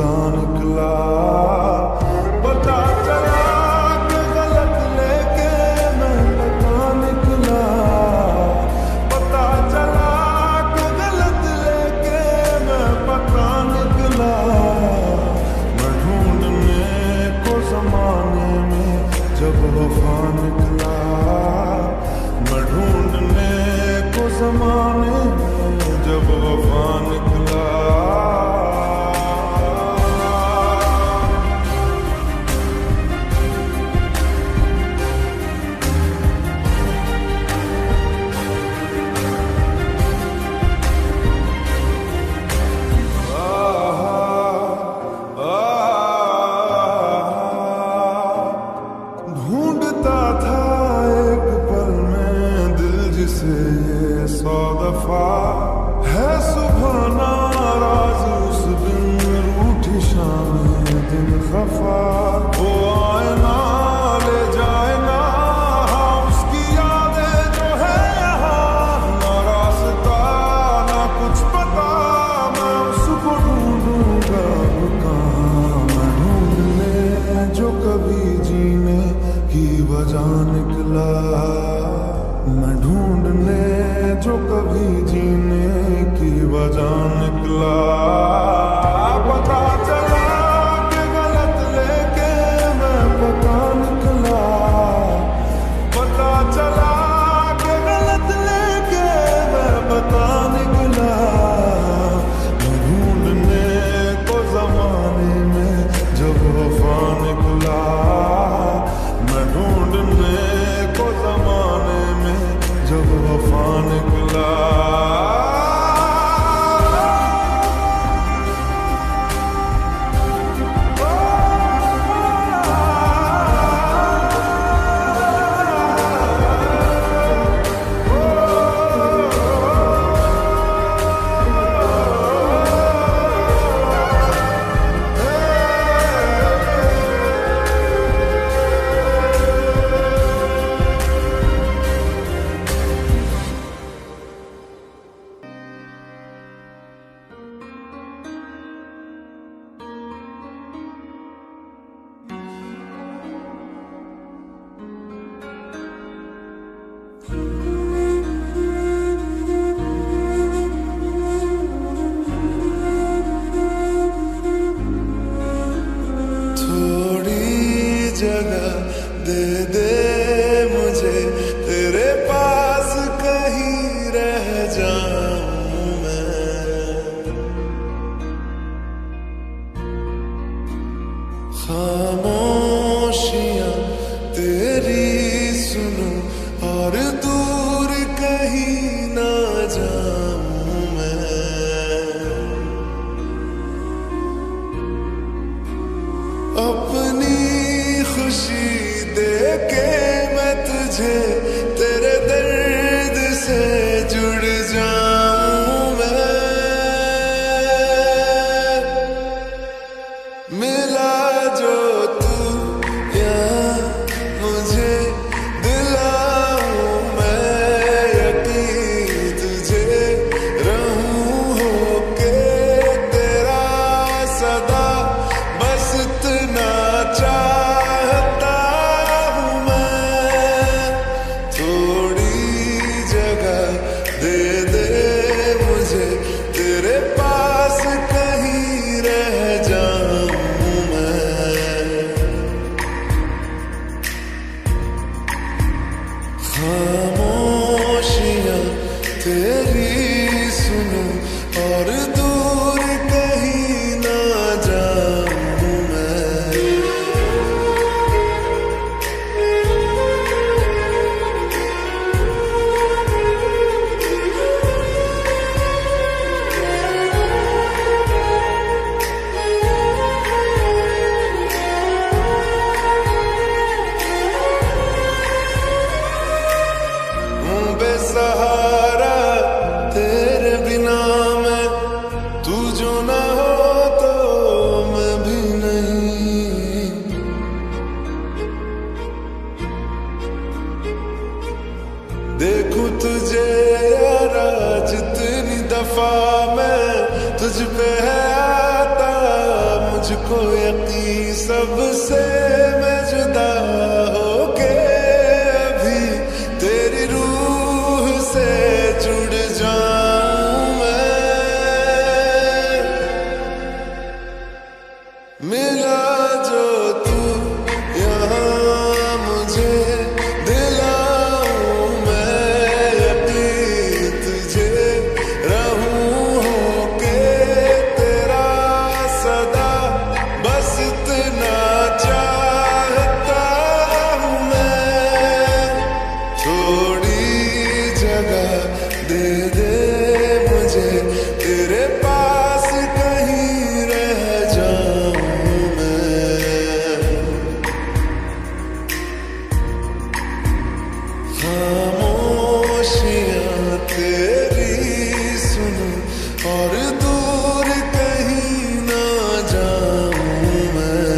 खुदा निकला। पता चला कि गलत लेके मैं पता निकला। पता चला कि गलत लेके मैं पता निकला। मैं ढूंढने को जमाने में जब वफा निकला। मैं ढूंढने को जमाने में जब वफा निकला। ढूंढता था एक पल में दिल जिसे ये 100 दफा है सुबह नाराज उस दिन रूठी शाम दिन खफा। वो आए ना ले जाए ना उसकी यादें जो है यहाँ। ना रास्ता ना कुछ पता मैं उसको ढूंढूंगा कहाँ। मैं ढूंढने जो कभी जीने की वजह निकला। मैं ढूंढने जो कभी जीने की वजह निकला। पता चला कि गलत लेके मैं पता निकला। पता चला कि गलत लेके मैं पता निकला। मैं ढूंढने को जमाने में जब वफा निकला। मैं ढूंढने को जमाने में जब वफा निकला। जगह दे दे मुझे तेरे पास कहीं रह जाऊं मैं। खामोशियां तेरी सुनूं और दूर कहीं ना जाऊं मैं। अपनी खुशी दे के मैं तुझे तेरे दर्द से जुड़ जाऊं मैं। मिला जो तू यहाँ मुझे दिलाऊं मैं यकीन तुझे रहूं होके तेरा सदा बस इतना चाहता हूँ मैं। थोड़ी जगह दे दे मुझे तेरे पास कहीं रह जाऊं मैं। खामोशियां तेरी सुनूं और दूर कहीं ना जाऊं मैं। बेसहारा तेरे बिना मैं, तू जो ना हो तो मैं भी नहीं। देखूं तुझे यारा जितनी दफा मैं तुझ पे है आता यकीन सबसे मैं जुदा होके अभी तेरी रूह से जुड़ जाऊं मैं। मिला जो तू यहाँ मुझे दिलाऊं मैं यकीन तुझे रहूं होके तेरा सदा बस इतना चाहता हूँ मैं। थोड़ी जगह दे दे मुझे तेरे पास कहीं रह जाऊं मैं। खामोशियां तेरी सुनूं और दूर कहीं ना जाऊं मैं।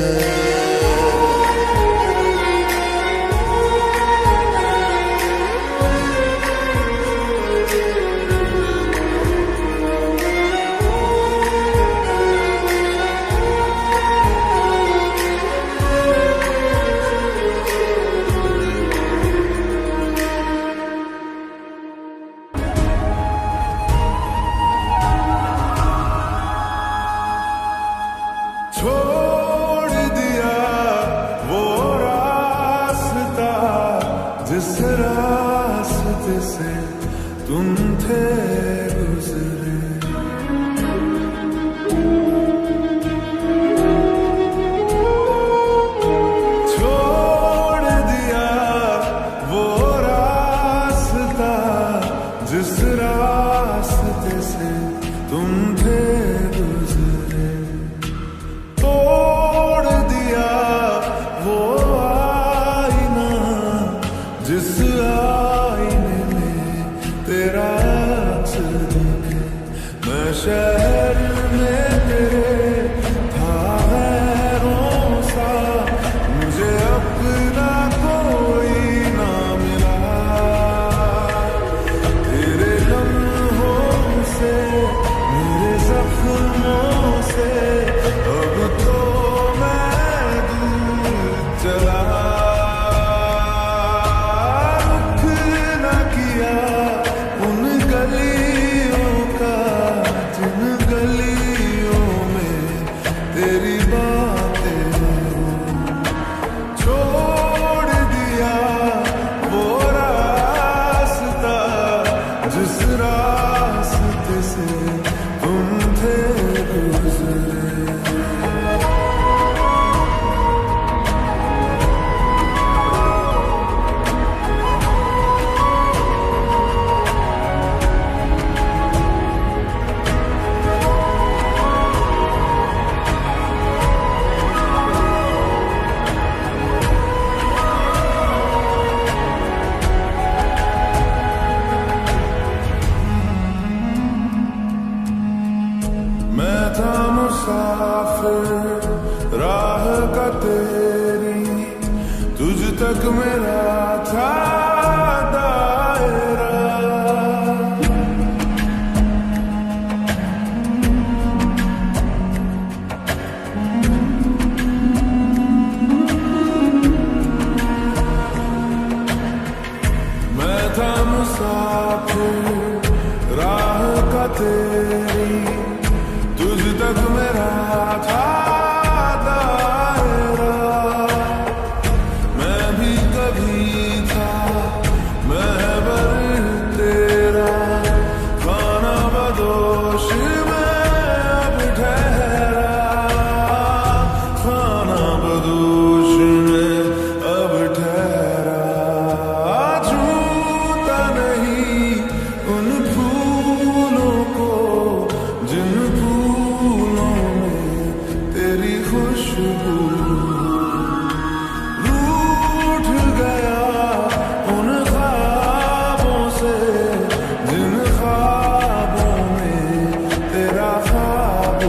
छोड़ दिया वो रास्ता जिस रास्ते से तुम थे गुजरे। छोड़ दिया वो रास्ता जिस रास्ते से तुम थे गुजरे। तोड़ दिया वो आईना जिस आईने में तेरा अक्स दिखे। मैं शहर में तेरे था गैरों सा मुझे अपना कोई ना मिला। तेरे लम्हों से मेरे जख्मों से अब तो मैं दूर चला। रुख न किया उन गलियों का जिन गलियों में तेरी बातें हों। छोड़ दिया वो रास्ता जिस रास्ते से तुम थे गुजरे। मैं था मुसाफिर राह का तेरी तुझ तक मेरा था दायरा। मैं था मुसाफिर राह का तेरी तुझ तक मेरा था दायरा। मैं भी कभी था महबर तेरा खाना बदोश में अब ठहरा। खाना बदोश में अब ठहरा। छूता नहीं उन फूलों को जिन फूलों में तेरी खुशबू। रूठ गया उन ख्वाबों से जिन ख्वाबों में तेरा ख्वाब।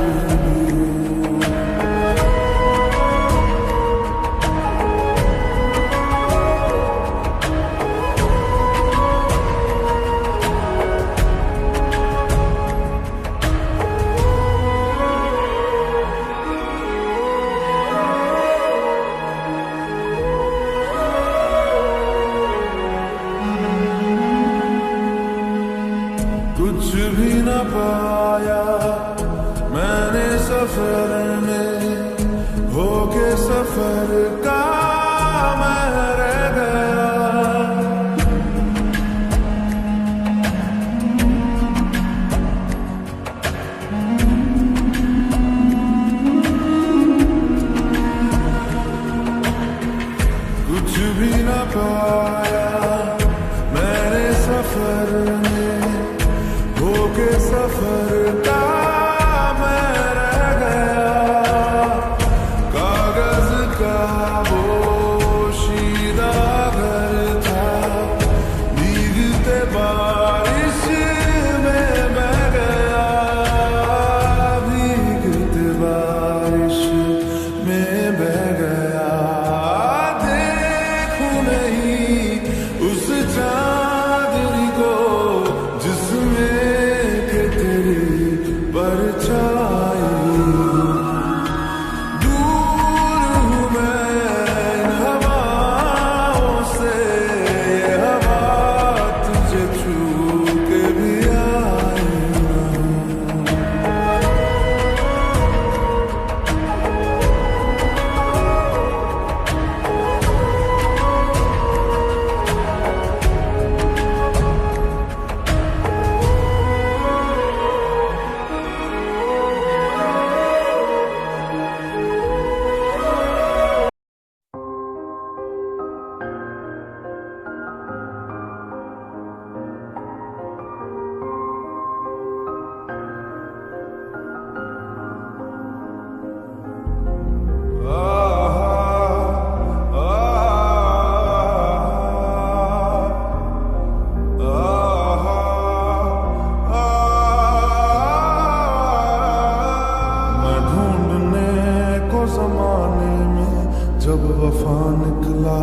जब वफा निकला,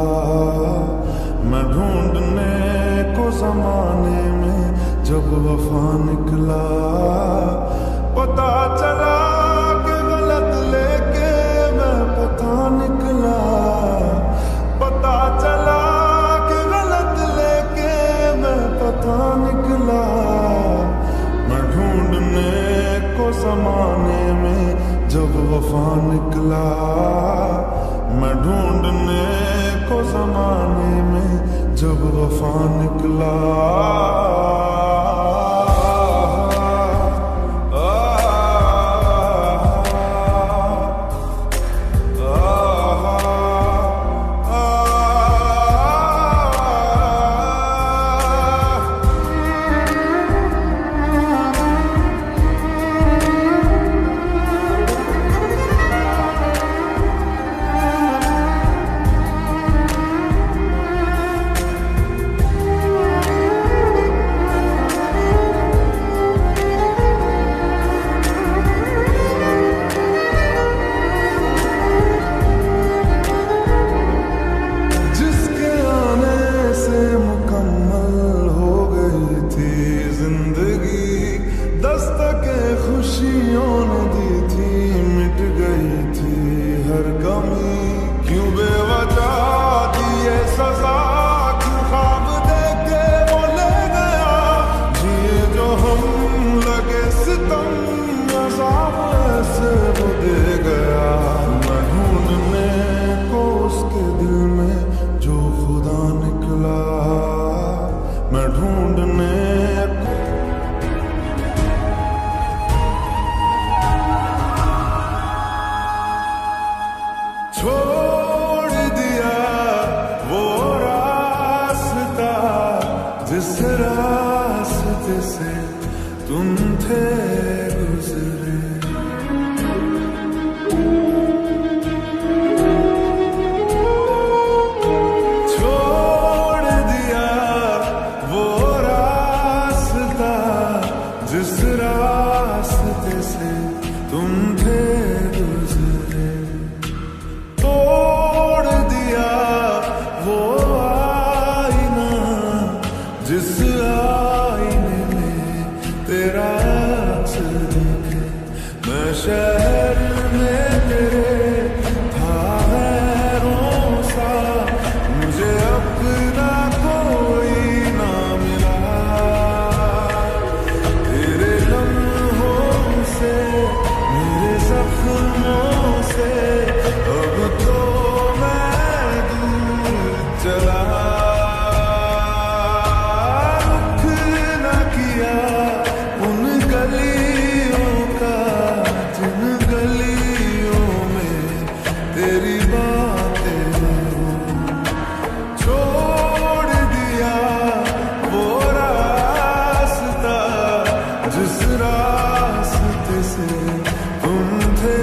मैं ढूंढने को जमाने में जब वफा निकला, पता चला कि गलत लेके मैं पता निकला, पता चला कि गलत लेके मैं पता निकला, मैं ढूंढने को जमाने में जब वफा निकला, मैं ढूंढने को जमाने में जब वफा निकला। खुशियों ने दी थी, मिट गई थी हर कमी, क्यों बेवजह दिए सजा, क्यों ख्वाब देके वो ले गया, जिए जो हम लगे सितम, अज़ाब ऐसे वो दे गया, मैं ढूंढने को उसके दिल में जो खुदा निकला, मैं ढूंढने छोड़ दिया वो रास्ता जिस रास्ते से तुम थे गुजरे, छोड़ दिया वो रास्ता जिस रास्ते से तुम थे गुजरे, तोड़ दिया वो आईना जिस आईने में तेरा अक्स दिखे, मैं शहर में तेरे था गैरों सा, मुझे अपना कोई ना मिला, तेरे लम्हों से मेरे जख्मों से अब तो मैं दूर चला, रुख न किया उन गलियों का जिन गलियों में तेरी बातें हो, छोड़ दिया वो रास्ता जिस रास्ते से तुम थे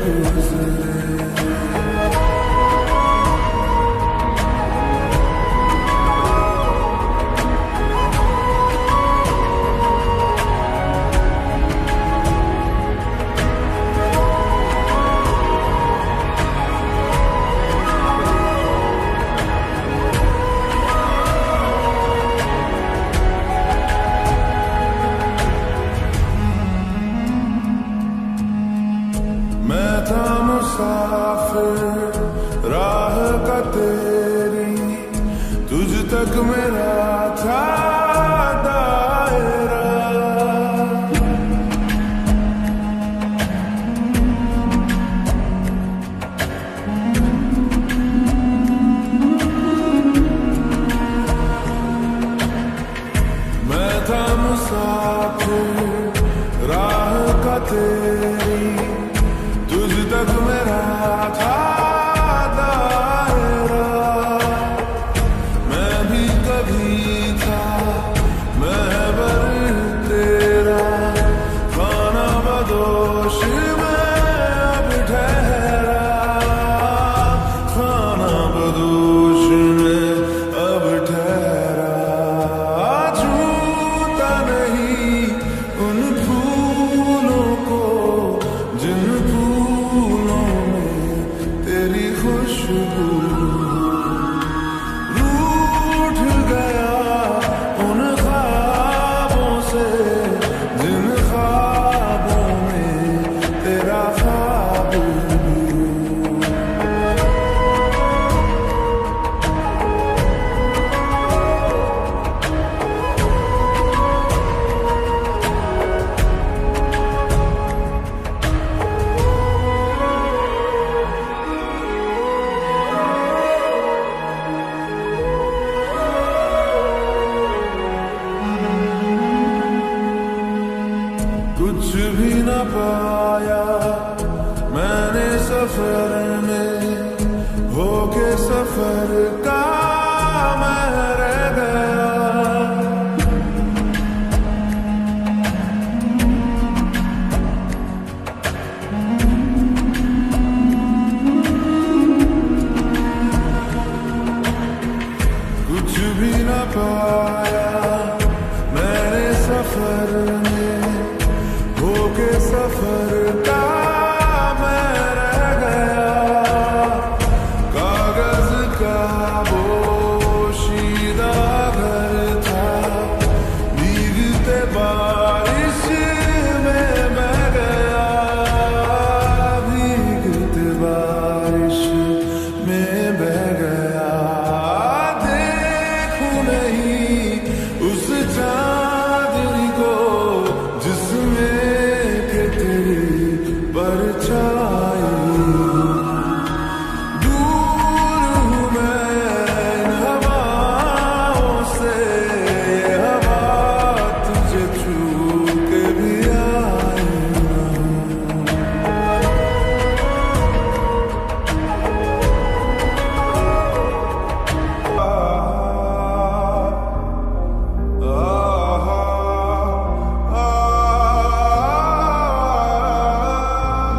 गुजरे। मैं था मुसाफिर राह का तेरी, तुझ तक मेरा था दायरा, मैं था मुसाफिर राह का तेरी, तुझ तक मेरा था दायरा, मैं भी कभी था परछाई दूर हूँ मैं इन हवाओं से, ये हवा तुझे छू के भी आए ना।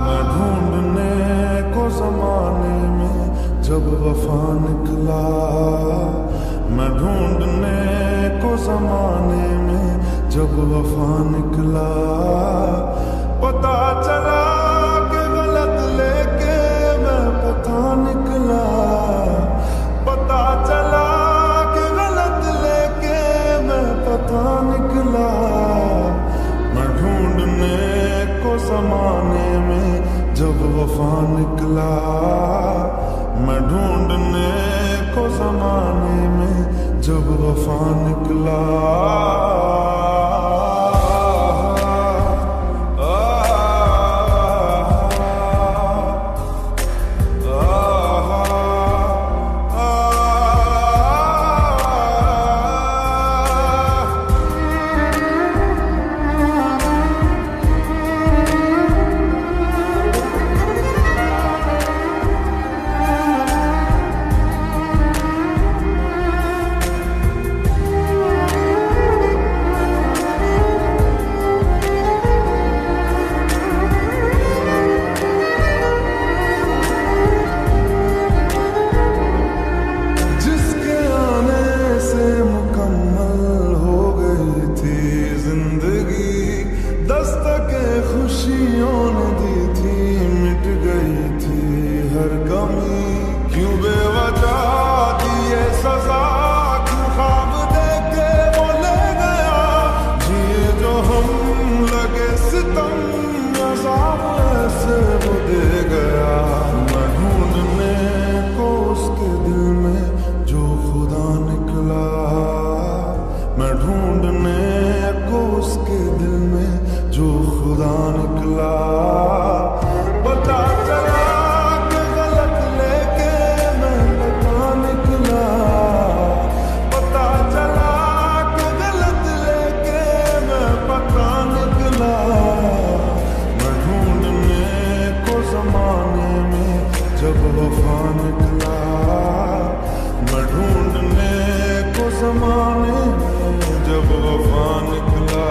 मैं ढूंढने को जमाने में जब वफा निकला, मैं ढूंढने को जमाने में जब वफा निकला, पता चला कि गलत लेके मैं पता निकला, पता चला कि गलत लेके मैं पता निकला। मैं ढूंढने को जमाने में जब वफा निकला, मैं ढूंढने को जमाने में जब वफा निकला। जिसके आने से मुकम्मल हो गई थी जिंदगी, दस्तके खुशियों ने दी थी, मिट गई थी हर कमी। क्यों बेवजह दिए सजा, क्यों ख्वाब देके वो ले गया, जिए जो हम लगे सितम, अज़ाब ऐसे वो दे गया। मैं ढूंढने को उसके दिल में जो खुदा निकला, मैं ढूंढने को उसके दिल में जो खुदा निकला, पता चला कि गलत लेके मैं पता निकला, पता चला कि गलत लेके मैं पता निकला। मैं ढूंढने को जमाने में जब वफा निकला, मैं ढूंढने को जमाने में जब वफा निकला।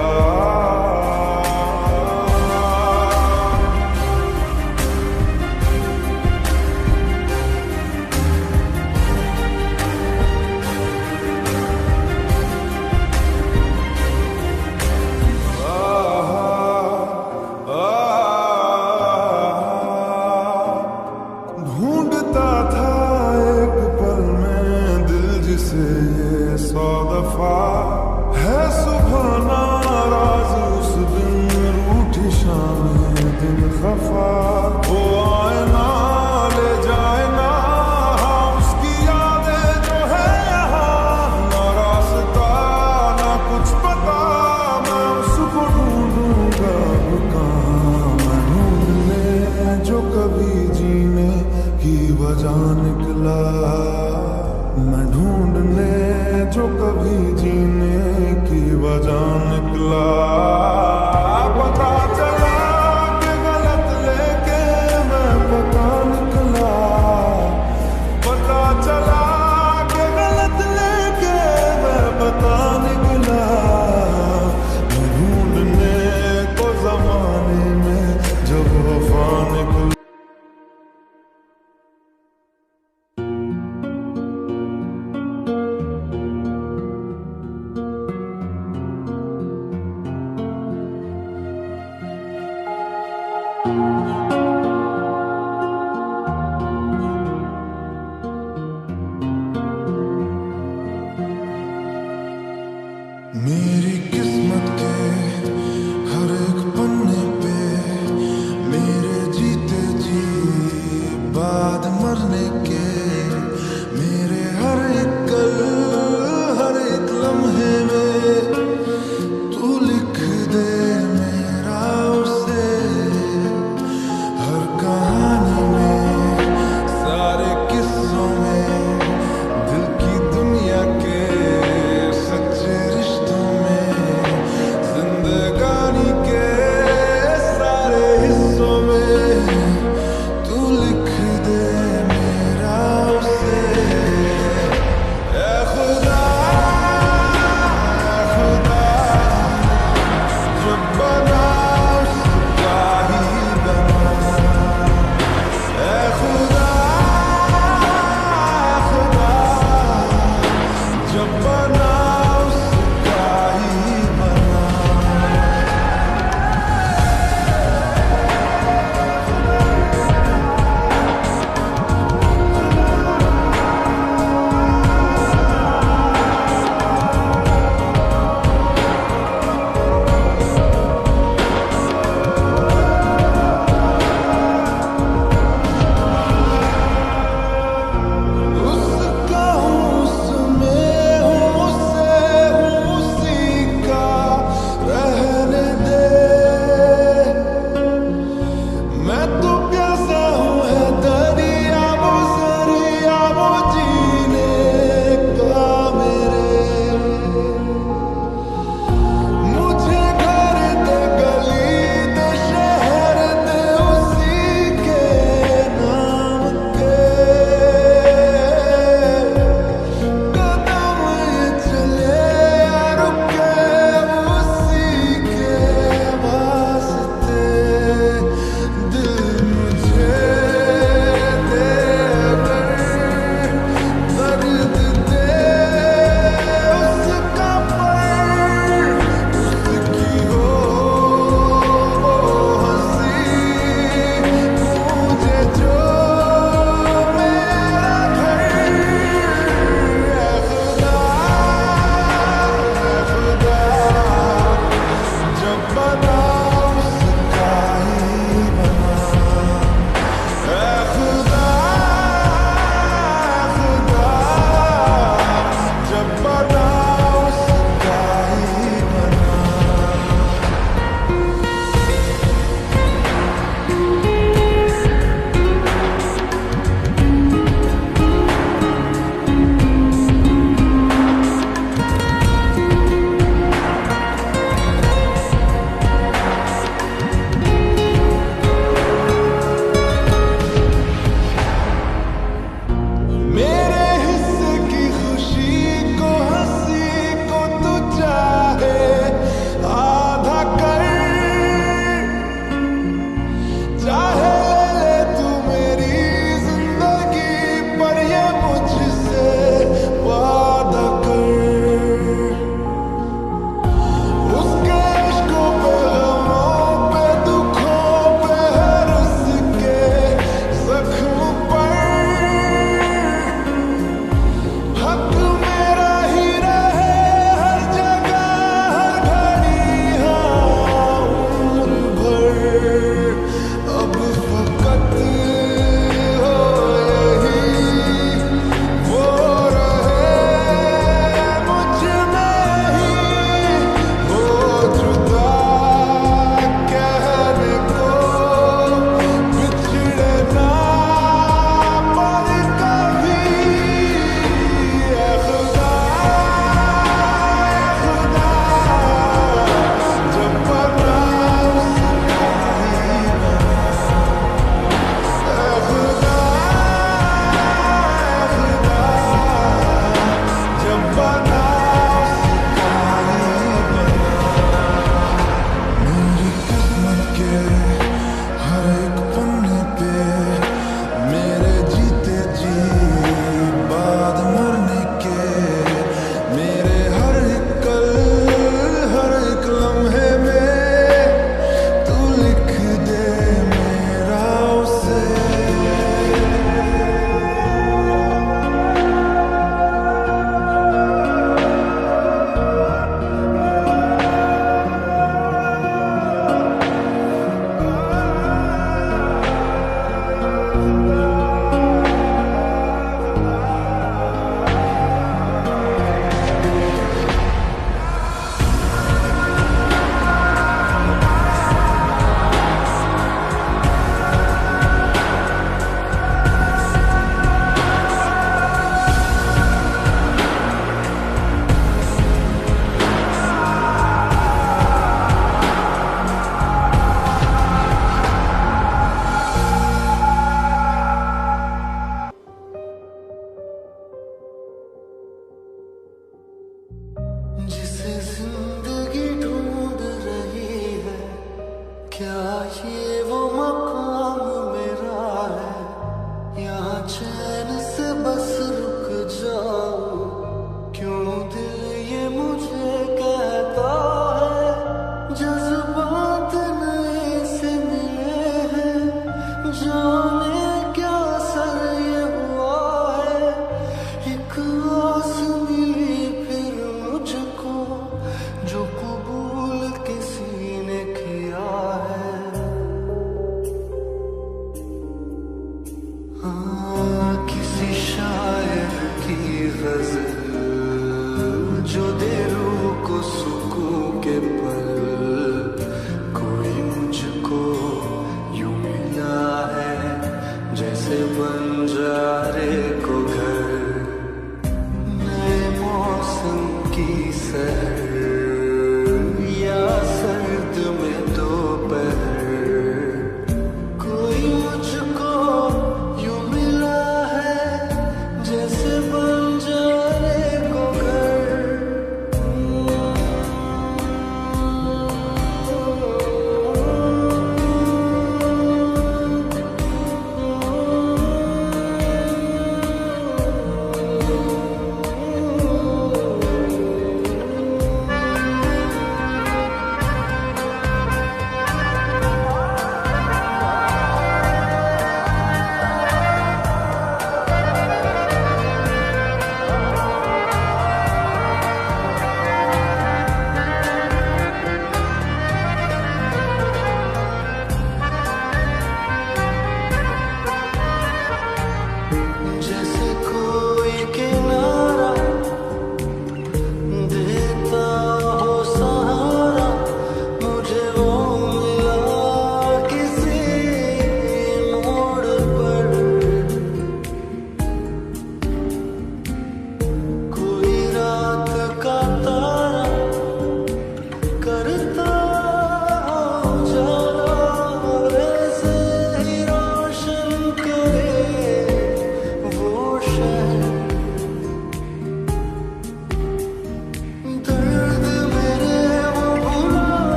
ढूंढता था एक पल में दिल जिसे ये 100 दफा, है सुबह नाराज उस दिन, रूठी शाम दिन खफा। वो आए ना ले जाए ना, हाँ उसकी यादें जो है यहाँ, ना रास्ता ना कुछ पता, मैं उसको ढूंढूंगा कहाँ। मैं ढूंढने जो कभी जीने की वजह निकला, मैं ढूंढने जो कभी जीने की वजह निकला, पता चला कि गलत लेके मैं पता निकला, पता चला कि गलत लेके मैं पता निकला। मैं ढूंढने को जमाने में जब वफा निकला।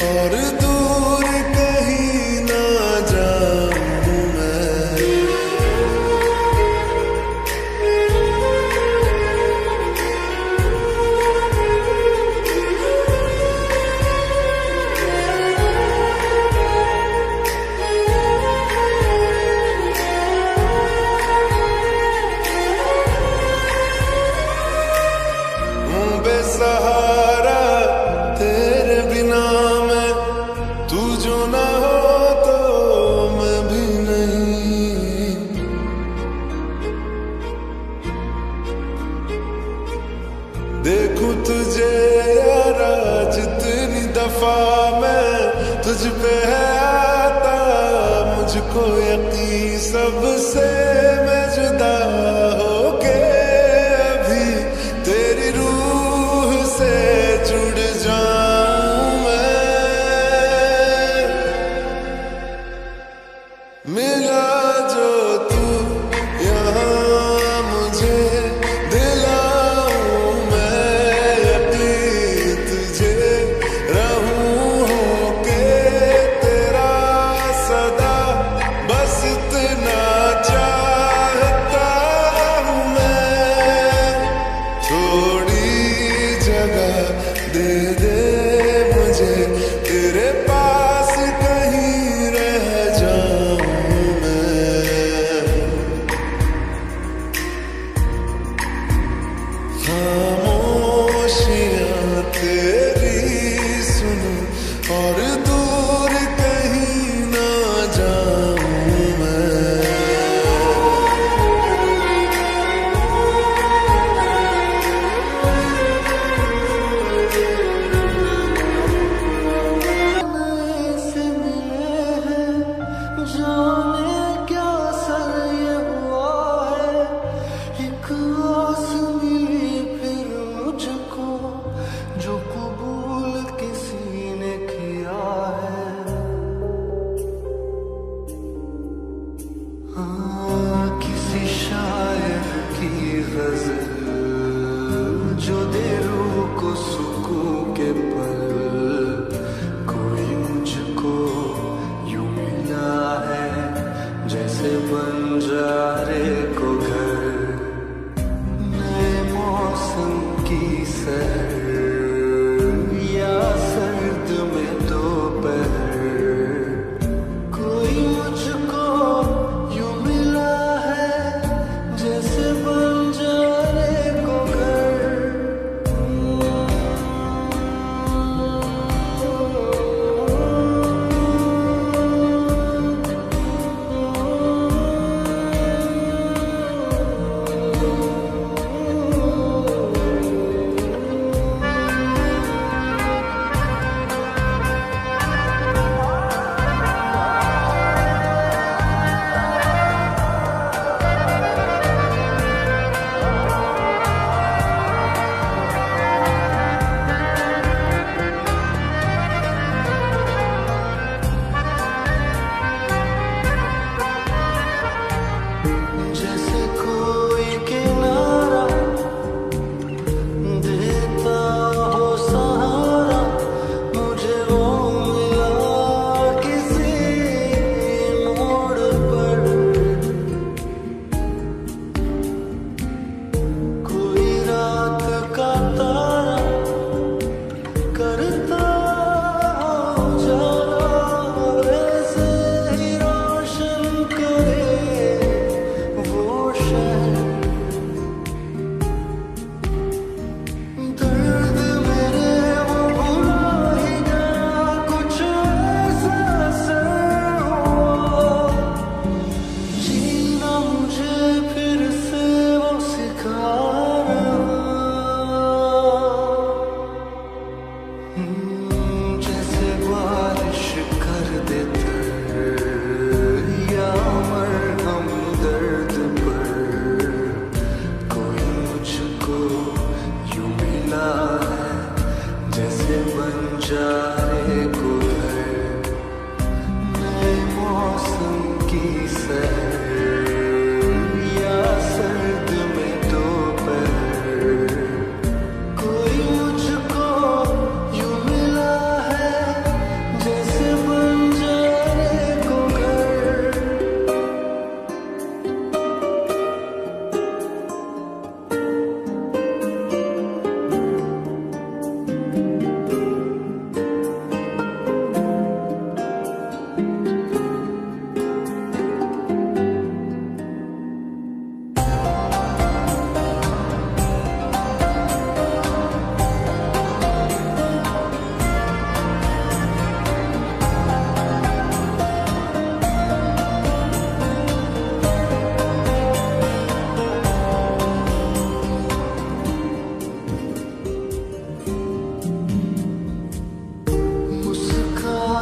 और दूर कहीं ना जाऊं मैं। बेसहारा तेरे बिना मैं, तू जो ना हो तो मैं भी नहीं। देखूं तुझे यारा जितनी दफा मैं तुझ पे है आता, मुझको यकीन सबसे मैं जुदा होके अभी तेरी रूह से जुड़ जाऊं मैं। मिला जो तू यहाँ मुझे दिलाऊं मैं यकीन तुझे, रहूं होके तेरा सदा, बस इतना चाहता हूं मैं। थोड़ी जगह दे दे मुझे, तेरे पास कहीं रह जाऊं मैं। खामोशियां तेरी सुनूं और दूर कहीं ना जाऊं मैं। से मिले हैं, जाने क्या सर ये हुआ है। एक आस मिली फिर मुझको, जो कबूल किसी ने किया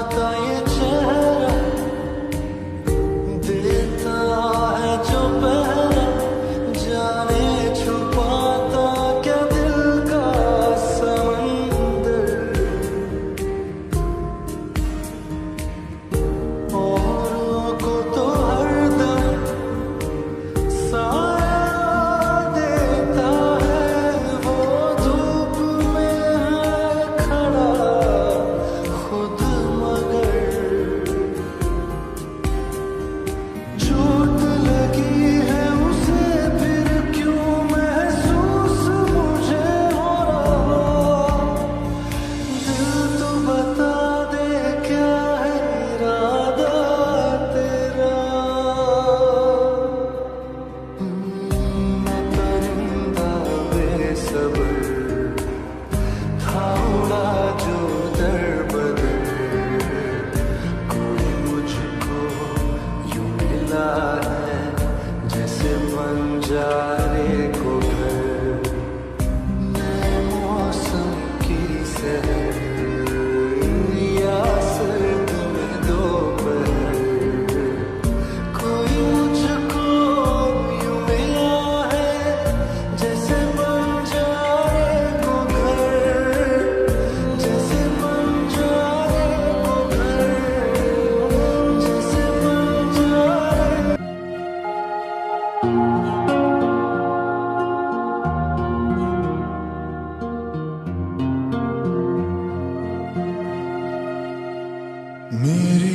मुस्कुराता ये चेहरा देता है जो पहरा, जाने छुपाता क्या दिल का समंदर। औरों को तो हरदम साया देता है, वो धूप में है खड़ा खुद मगर। चोट लगी है उसे फिर क्यों महसूस मुझे हो रहा, दिल तो बता दे क्या है इरादा तेरा। मैं परिंदा बेसब्र था उड़ा जो दर बदर, कोई मुझको यूं मिला है जैसे बंजारे को घर। नए मौसम की सहर या सर्द में दोपहर, कोई मुझको यूं मिला है जैसे बंजारे को घर, जैसे बंजारे को घर, जैसे बंजारे। मेरी